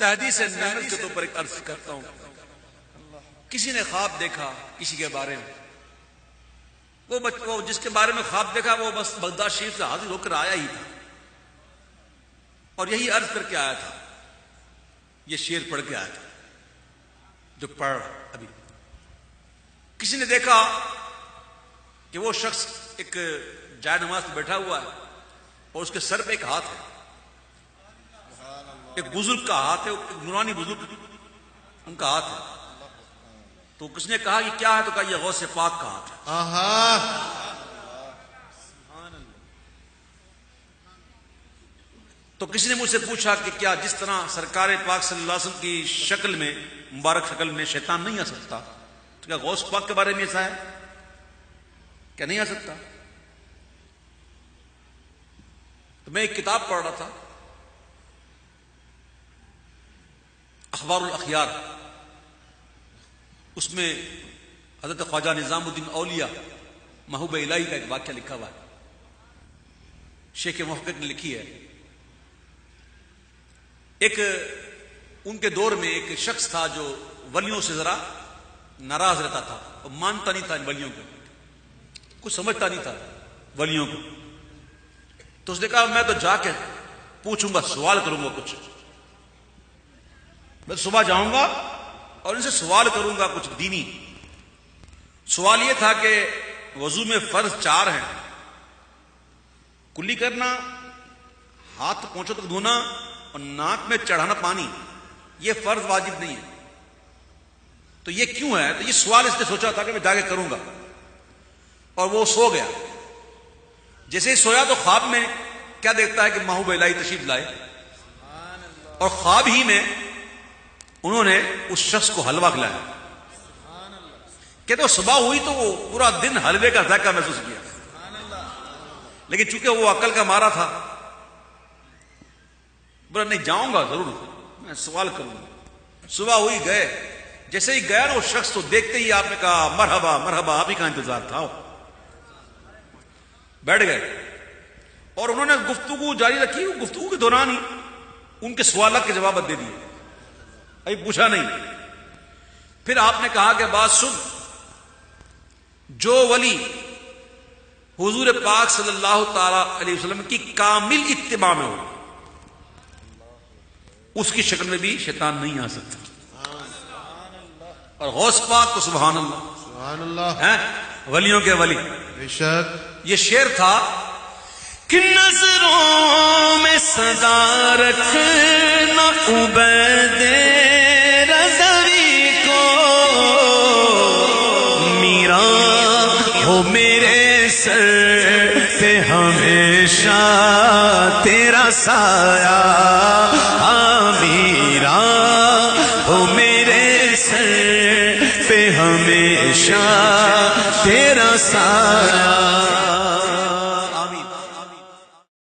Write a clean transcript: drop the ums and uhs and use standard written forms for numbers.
حدیث نمل کے تو پر ایک عرض کرتا ہوں. کسی نے خواب دیکھا کسی کے بارے میں، وہ جس کے بارے میں خواب دیکھا وہ بس بغداد شریف سے حاضر ہو کر آیا ہی تھا اور یہی عرض کر کے آیا تھا، یہ شعر پڑھ کے آیا تھا جو پڑھ ابھی. کسی نے دیکھا کہ وہ شخص ایک جائے نماز میں بیٹھا ہوا ہے اور اس کے سر پہ ایک ہاتھ ہے، ایک بزرگ کا ہاتھ ہے، ایک نورانی بزرگ ان کا ہاتھ ہے. تو کس نے کہا کہ کیا ہے؟ تو کہا یہ غوث پاک کا ہاتھ ہے. تو کسی نے مجھ سے پوچھا کہ کیا جس طرح سرکار پاک صلی اللہ علیہ وسلم کی شکل میں، مبارک شکل میں شیطان نہیں آ سکتا، تو کیا غوث پاک کے بارے میں ایسا ہے؟ کیا نہیں آ سکتا؟ تو میں ایک کتاب پڑھ رہا تھا، اخبار الاخیار، اس میں حضرت خواجہ نظام الدین اولیاء محبوب الہی کا ایک واقعہ لکھا ہوا ہے. شیخ محقق نے لکھی ہے. ایک ان کے دور میں ایک شخص تھا جو ولیوں سے ذرا ناراض رہتا تھا اور مانتا نہیں تھا ان ولیوں کو، کچھ سمجھتا نہیں تھا ولیوں کو. تو اس نے کہا میں تو جا کے پوچھوں گا، سوال کروں گا کچھ. میں صبح جاؤں گا اور ان سے سوال کروں گا کچھ دینی. سوال یہ تھا کہ وضو میں فرض 4 ہیں، کلی کرنا، ہاتھ پونچھوں تک دھونا اور ناک میں چڑھانا پانی، یہ فرض واجب نہیں ہے. تو یہ کیوں ہے؟ تو یہ سوال اس نے سوچا تھا کہ میں جا کے کروں گا. اور وہ سو گیا. جیسے ہی سویا تو خواب میں کیا دیکھتا ہے کہ محبوب الہی تشریف لائے، اور خواب ہی میں انہوں نے اس شخص کو حلوہ کھلایا. کہتے وہ صبح ہوئی تو وہ پورا دن حلوے کا ذائقہ محسوس کیا، لیکن چونکہ وہ عقل کا مارا تھا، بولا نہیں جاؤں گا ضرور، میں سوال کروں گا. صبح ہوئی گئے. جیسے ہی گیا نا وہ شخص، تو دیکھتے ہی آپ نے کہا مرحبا مرحبا، آپ ہی کا انتظار تھا. بیٹھ گئے اور انہوں نے گفتگو جاری رکھی. گفتگو کے دوران ہی ان کے سوالات کے جوابات دے دیے، ابھی پوچھا نہیں. پھر آپ نے کہا کہ بات سن، جو ولی حضور پاک صلی اللہ تعالی علیہ وسلم کی کامل اتباع میں ہو، اس کی شکل میں بھی شیطان نہیں آ سکتا. اور غوث پاک کو سبحان اللہ، سبحان اللہ، ہیں ولیوں کے ولی. بے شک. یہ شعر تھا کہ نظروں میں صدا رکھنا عبید رضوی کو، میرا ہو میرے سر پہ ہمیشہ تیرا سایہ، میرا ہو میرے سر پہ ہمیشہ تیرا سایہ.